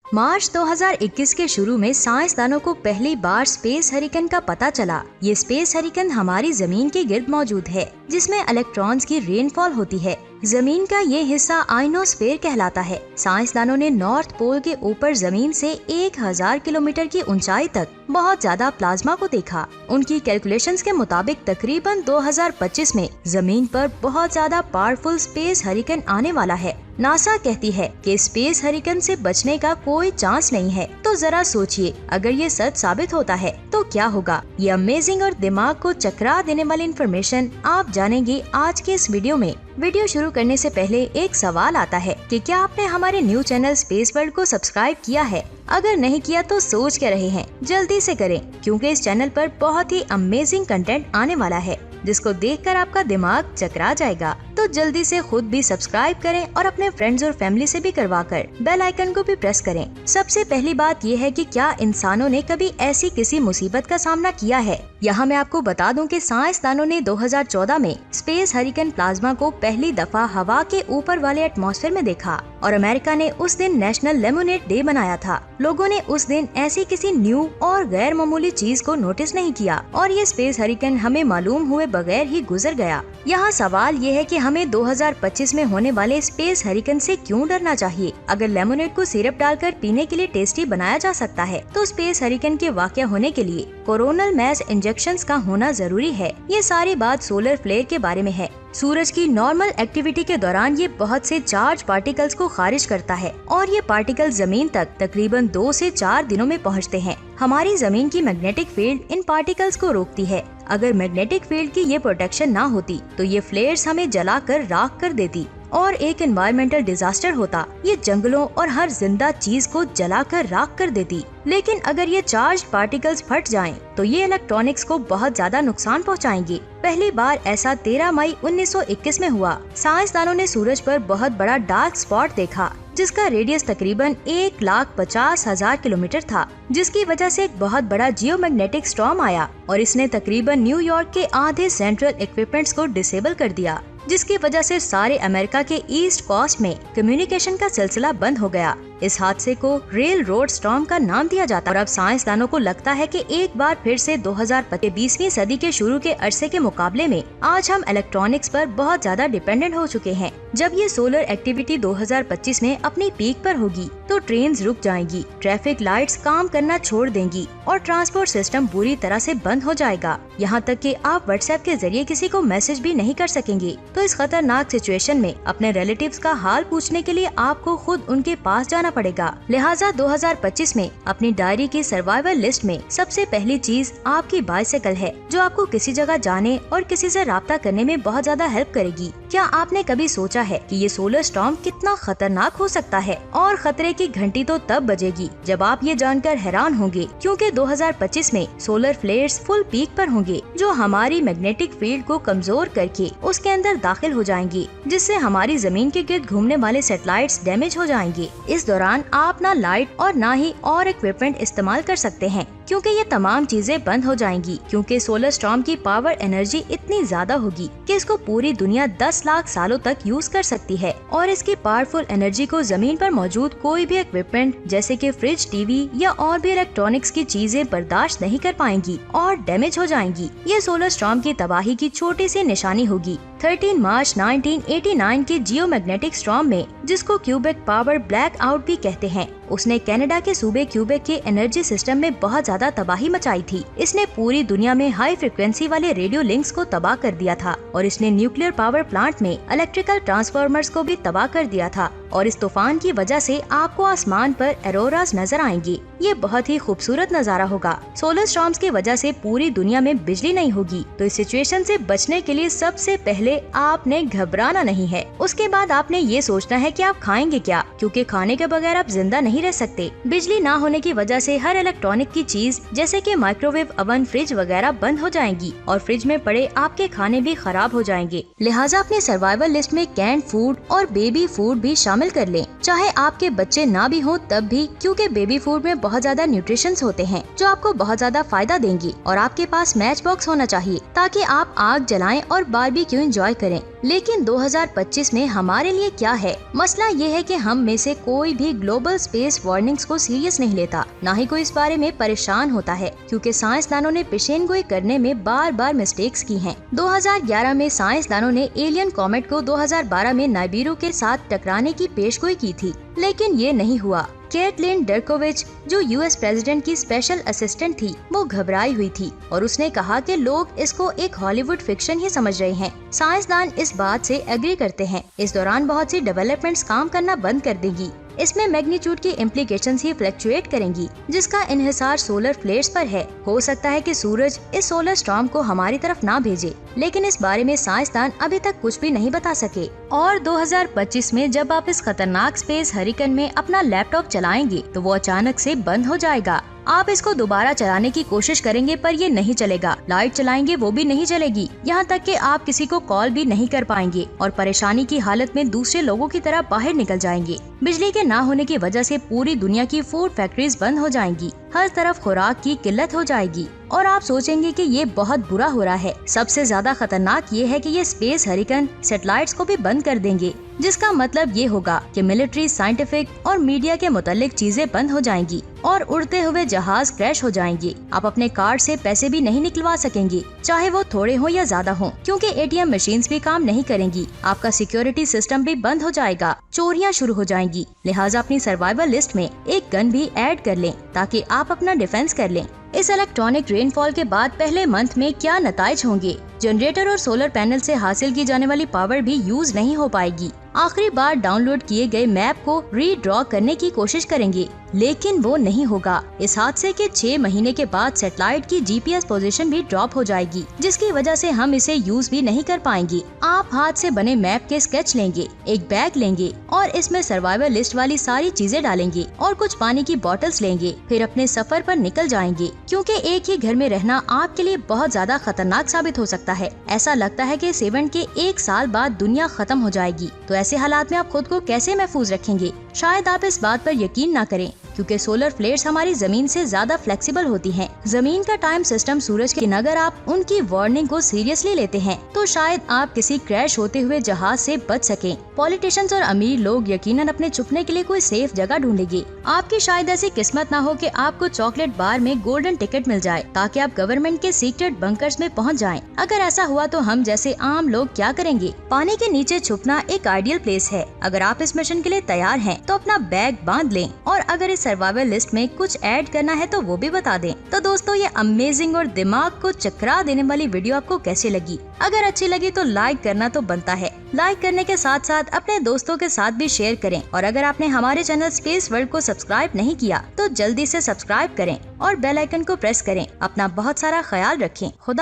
मार्च 2021 के शुरू में साइंसदानों को पहली बार स्पेस हरिकेन का पता चला। ये स्पेस हरिकेन हमारी जमीन के गिर्द मौजूद है, जिसमें इलेक्ट्रॉन्स की रेनफॉल होती है। जमीन का ये हिस्सा आइनोस्फेयर कहलाता है। साइंसदानों ने नॉर्थ पोल के ऊपर जमीन से 1000 किलोमीटर की ऊंचाई तक बहुत ज्यादा प्लाज्मा को देखा। उनकी कैलकुलेशंस के मुताबिक तकरीबन 2025 में जमीन पर बहुत ज्यादा पावरफुल स्पेस हरिकेन आने वाला है। नासा कहती है कि स्पेस हरिकेन से बचने का कोई चांस नहीं है। तो जरा सोचिए, अगर ये सच साबित होता है तो क्या होगा। ये अमेजिंग और दिमाग को चकरा देने वाली इन्फॉर्मेशन आप जानेंगे आज के इस वीडियो में। वीडियो शुरू करने से पहले एक सवाल आता है कि क्या आपने हमारे न्यू चैनल स्पेस वर्ल्ड को सब्सक्राइब किया है? अगर नहीं किया तो सोच क्या रहे हैं, जल्दी से करें, क्योंकि इस चैनल पर बहुत ही अमेजिंग कंटेंट आने वाला है जिसको देखकर आपका दिमाग चकरा जाएगा। तो जल्दी से खुद भी सब्सक्राइब करें और अपने फ्रेंड्स और फैमिली से भी करवाकर बेल आइकन को भी प्रेस करें। सबसे पहली बात ये है कि क्या इंसानों ने कभी ऐसी किसी मुसीबत का सामना किया है? यहाँ मैं आपको बता दूं कि साइंसदानों ने 2014 में स्पेस हरिकेन प्लाज्मा को पहली दफा हवा के ऊपर वाले एटमॉस्फेयर में देखा और अमेरिका ने उस दिन नेशनल लेमोनेड डे मनाया था। लोगों ने उस दिन ऐसी किसी न्यू और गैर मामूली चीज को नोटिस नहीं किया और ये स्पेस हरिकेन हमें मालूम हुए बगैर ही गुजर गया। यहाँ सवाल ये है कि हमें 2025 में होने वाले स्पेस हरिकेन से क्यों डरना चाहिए? अगर लेमोनेड को सिरप डालकर पीने के लिए टेस्टी बनाया जा सकता है, तो स्पेस हरिकेन के वाक़या होने के लिए कोरोनल मैस इंजेक्शंस का होना जरूरी है। ये सारी बात सोलर फ्लेयर के बारे में है। सूरज की नॉर्मल एक्टिविटी के दौरान ये बहुत से चार्ज पार्टिकल्स को खारिज करता है और ये पार्टिकल जमीन तक तकरीबन 2 से 4 दिनों में पहुंचते हैं। हमारी जमीन की मैग्नेटिक फील्ड इन पार्टिकल्स को रोकती है। अगर मैग्नेटिक फील्ड की ये प्रोटेक्शन ना होती तो ये फ्लेयर्स हमें जलाकर राख कर देती और एक एनवायरमेंटल डिजास्टर होता। ये जंगलों और हर जिंदा चीज को जलाकर राख कर देती। लेकिन अगर ये चार्ज पार्टिकल्स फट जाएं, तो ये इलेक्ट्रॉनिक्स को बहुत ज्यादा नुकसान पहुंचाएंगे। पहली बार ऐसा 13 मई 1921 में हुआ। साइंसदानों ने सूरज पर बहुत बड़ा डार्क स्पॉट देखा जिसका रेडियस तकरीबन 1,50,000 किलोमीटर था, जिसकी वजह से एक बहुत बड़ा जियोमैग्नेटिक स्टॉर्म आया और इसने तकरीबन न्यूयॉर्क के आधे सेंट्रल इक्विपमेंट्स को डिसेबल कर दिया, जिसकी वजह से सारे अमेरिका के ईस्ट कोस्ट में कम्युनिकेशन का सिलसिला बंद हो गया। इस हादसे को रेल रोड स्टॉर्म का नाम दिया जाता है और अब साइंसदानों को लगता है कि एक बार फिर से 2020वीं सदी के शुरू के अरसे के मुकाबले में आज हम इलेक्ट्रॉनिक्स पर बहुत ज्यादा डिपेंडेंट हो चुके हैं। जब ये सोलर एक्टिविटी 2025 में अपनी पीक पर होगी तो ट्रेन्स रुक जाएंगी, ट्रैफिक लाइट्स काम करना छोड़ देंगी और ट्रांसपोर्ट सिस्टम बुरी तरह से बंद हो जाएगा। यहाँ तक कि आप व्हाट्सएप के जरिए किसी को मैसेज भी नहीं कर सकेंगे। तो इस खतरनाक सिचुएशन में अपने रिलेटिव्स का हाल पूछने के लिए आपको खुद उनके पास जाना पड़ेगा। लिहाजा 2025 में अपनी डायरी की सर्वाइवल लिस्ट में सबसे पहली चीज आपकी बाइसाइकिल है, जो आपको किसी जगह जाने और किसी से राब्ता करने में बहुत ज्यादा हेल्प करेगी। क्या आपने कभी सोचा है कि ये सोलर स्टॉर्म कितना खतरनाक हो सकता है? और खतरे की घंटी तो तब बजेगी जब आप ये जानकर हैरान होंगे, क्योंकि 2025 में सोलर फ्लेयर्स फुल पीक पर होंगे, जो हमारी मैग्नेटिक फील्ड को कमजोर करके उसके अंदर दाखिल हो जाएंगी, जिससे हमारी जमीन के गिर्द घूमने वाले सैटेलाइट्स डैमेज हो जाएंगे। इस दौरान आप ना लाइट और ना ही और इक्विपमेंट इस्तेमाल कर सकते हैं, क्योंकि ये तमाम चीजें बंद हो जाएंगी, क्योंकि सोलर स्टॉर्म की पावर एनर्जी इतनी ज्यादा होगी कि इसको पूरी दुनिया 10 लाख सालों तक यूज कर सकती है और इसकी पावरफुल एनर्जी को जमीन पर मौजूद कोई भी इक्विपमेंट जैसे कि फ्रिज, टीवी या और भी इलेक्ट्रॉनिक्स की चीजें बर्दाश्त नहीं कर पाएंगी और डैमेज हो जाएंगी। ये सोलर स्टॉर्म की तबाही की छोटी सी निशानी होगी। 13 मार्च 1989 के जियोमैग्नेटिक स्टॉर्म में, जिसको क्यूबेक पावर ब्लैक आउट भी कहते हैं, उसने कनाडा के सूबे क्यूबेक के एनर्जी सिस्टम में बहुत ज्यादा तबाही मचाई थी। इसने पूरी दुनिया में हाई फ्रिक्वेंसी वाले रेडियो लिंक्स को तबाह कर दिया था और इसने न्यूक्लियर पावर प्लांट में इलेक्ट्रिकल ट्रांसफार्मर्स को भी तबाह कर दिया था। और इस तूफान की वजह से आपको आसमान पर एरोरास नजर आएंगी। ये बहुत ही खूबसूरत नजारा होगा। सोलर स्टॉर्म्स की वजह से पूरी दुनिया में बिजली नहीं होगी, तो इस सिचुएशन से बचने के लिए सबसे पहले आपने घबराना नहीं है। उसके बाद आपने ये सोचना है कि आप खाएंगे क्या, क्योंकि खाने के बगैर आप जिंदा नहीं रह सकते। बिजली ना होने की वजह से हर इलेक्ट्रॉनिक की चीज जैसे कि माइक्रोवेव ओवन, फ्रिज वगैरह बंद हो जाएंगी और फ्रिज में पड़े आपके खाने भी खराब हो जाएंगे। लिहाजा अपने सर्वाइवल लिस्ट में कैंड फूड और बेबी फूड भी शामिल शामिल कर लें, चाहे आपके बच्चे ना भी हो तब भी, क्योंकि बेबी फूड में बहुत ज्यादा न्यूट्रिशंस होते हैं जो आपको बहुत ज्यादा फायदा देंगी। और आपके पास मैच बॉक्स होना चाहिए ताकि आप आग जलाएं और बारबेक्यू एंजॉय करें। लेकिन 2025 में हमारे लिए क्या है? मसला ये है कि हम में से कोई भी ग्लोबल स्पेस वार्निंग्स को सीरियस नहीं लेता, ना ही कोई इस बारे में परेशान होता है, क्योंकि साइंसदानों ने पेशेनगोई करने में बार बार मिस्टेक्स की हैं। 2011 में साइंसदानों ने एलियन कॉमेट को 2012 में नाइबिरू के साथ टकराने की पेशगोई की थी, लेकिन ये नहीं हुआ। कैटलिन डर्कोविच, जो यूएस प्रेसिडेंट की स्पेशल असिस्टेंट थी, वो घबराई हुई थी और उसने कहा कि लोग इसको एक हॉलीवुड फिक्शन ही समझ रहे हैं। साइंसदान इस बात से एग्री करते हैं। इस दौरान बहुत सी डेवलपमेंट्स काम करना बंद कर देगी। इसमें मैग्नीट्यूड की इम्प्लीकेशंस ही फ्लक्चुएट करेंगी, जिसका इन्हिसार सोलर फ्लेयर्स पर है। हो सकता है कि सूरज इस सोलर स्टॉर्म को हमारी तरफ ना भेजे, लेकिन इस बारे में साइंसदान अभी तक कुछ भी नहीं बता सके। और 2025 में जब आप इस खतरनाक स्पेस हरिकेन में अपना लैपटॉप चलाएंगे तो वो अचानक से बंद हो जाएगा। आप इसको दोबारा चलाने की कोशिश करेंगे पर ये नहीं चलेगा। लाइट चलाएंगे वो भी नहीं चलेगी। यहाँ तक कि आप किसी को कॉल भी नहीं कर पाएंगे और परेशानी की हालत में दूसरे लोगों की तरह बाहर निकल जाएंगे। बिजली के ना होने की वजह से पूरी दुनिया की फूड फैक्ट्रीज बंद हो जाएंगी। हर तरफ खुराक की किल्लत हो जाएगी और आप सोचेंगे कि ये बहुत बुरा हो रहा है। सबसे ज्यादा खतरनाक ये है कि ये स्पेस हरिकेन सैटेलाइट्स को भी बंद कर देंगे, जिसका मतलब ये होगा कि मिलिट्री, साइंटिफिक और मीडिया के मुतालिक चीजें बंद हो जाएंगी और उड़ते हुए जहाज क्रैश हो जाएंगे। आप अपने कार्ड से पैसे भी नहीं निकलवा सकेंगे, चाहे वो थोड़े हो या ज्यादा हो, क्योंकि एटीएम मशीन्स भी काम नहीं करेंगी। आपका सिक्योरिटी सिस्टम भी बंद हो जाएगा, चोरियां शुरू हो जाएंगी। लिहाजा अपनी सर्वाइवल लिस्ट में एक गन भी ऐड कर लें ताकि आप अपना डिफेंस कर लें। इस इलेक्ट्रॉनिक रेनफॉल के बाद पहले मंथ में क्या नताइज होंगे? जनरेटर और सोलर पैनल से हासिल की जाने वाली पावर भी यूज नहीं हो पाएगी। आखिरी बार डाउनलोड किए गए मैप को रीड्रॉ करने की कोशिश करेंगे, लेकिन वो नहीं होगा। इस हादसे के 6 महीने के बाद सैटेलाइट की जीपीएस पोजीशन भी ड्रॉप हो जाएगी, जिसकी वजह से हम इसे यूज भी नहीं कर पाएंगे। आप हाथ से बने मैप के स्केच लेंगे, एक बैग लेंगे और इसमें सर्वाइवल लिस्ट वाली सारी चीजें डालेंगे और कुछ पानी की बॉटल्स लेंगे। फिर अपने सफर पर निकल जाएंगे, क्योंकि एक ही घर में रहना आपके लिए बहुत ज्यादा खतरनाक साबित हो सकता है। ऐसा लगता है कि 7 के 1 साल बाद दुनिया खत्म हो जाएगी। तो ऐसे हालात में आप खुद को कैसे महफूज रखेंगे? शायद आप इस बात पर यकीन ना करें, क्योंकि सोलर फ्लेयर्स हमारी जमीन से ज्यादा फ्लेक्सिबल होती हैं। जमीन का टाइम सिस्टम सूरज के, अगर आप उनकी वार्निंग को सीरियसली लेते हैं तो शायद आप किसी क्रैश होते हुए जहाज से बच सकें। पॉलिटिशियंस और अमीर लोग यकीनन अपने छुपने के लिए कोई सेफ जगह ढूंढेंगे। आपकी शायद ऐसी किस्मत ना हो कि आपको चॉकलेट बार में गोल्डन टिकट मिल जाए ताकि आप गवर्नमेंट के सीक्रेट बंकर्स में पहुंच जाएं। अगर ऐसा हुआ तो हम जैसे आम लोग क्या करेंगे? पानी के नीचे छुपना एक आइडियल प्लेस है। अगर आप इस मिशन के लिए तैयार हैं तो अपना बैग बांध लें और अगर इस सर्वाइवल लिस्ट में कुछ ऐड करना है तो वो भी बता दें। तो दोस्तों, ये अमेजिंग और दिमाग को चकरा देने वाली वीडियो आपको कैसी लगी? अगर अच्छी लगी तो लाइक करना तो बनता है। लाइक करने के साथ साथ अपने दोस्तों के साथ भी शेयर करें और अगर आपने हमारे चैनल स्पेस वर्ल्ड को सब्सक्राइब नहीं किया तो जल्दी से सब्सक्राइब करें और बेल आइकन को प्रेस करें। अपना बहुत सारा ख्याल रखें। खुदा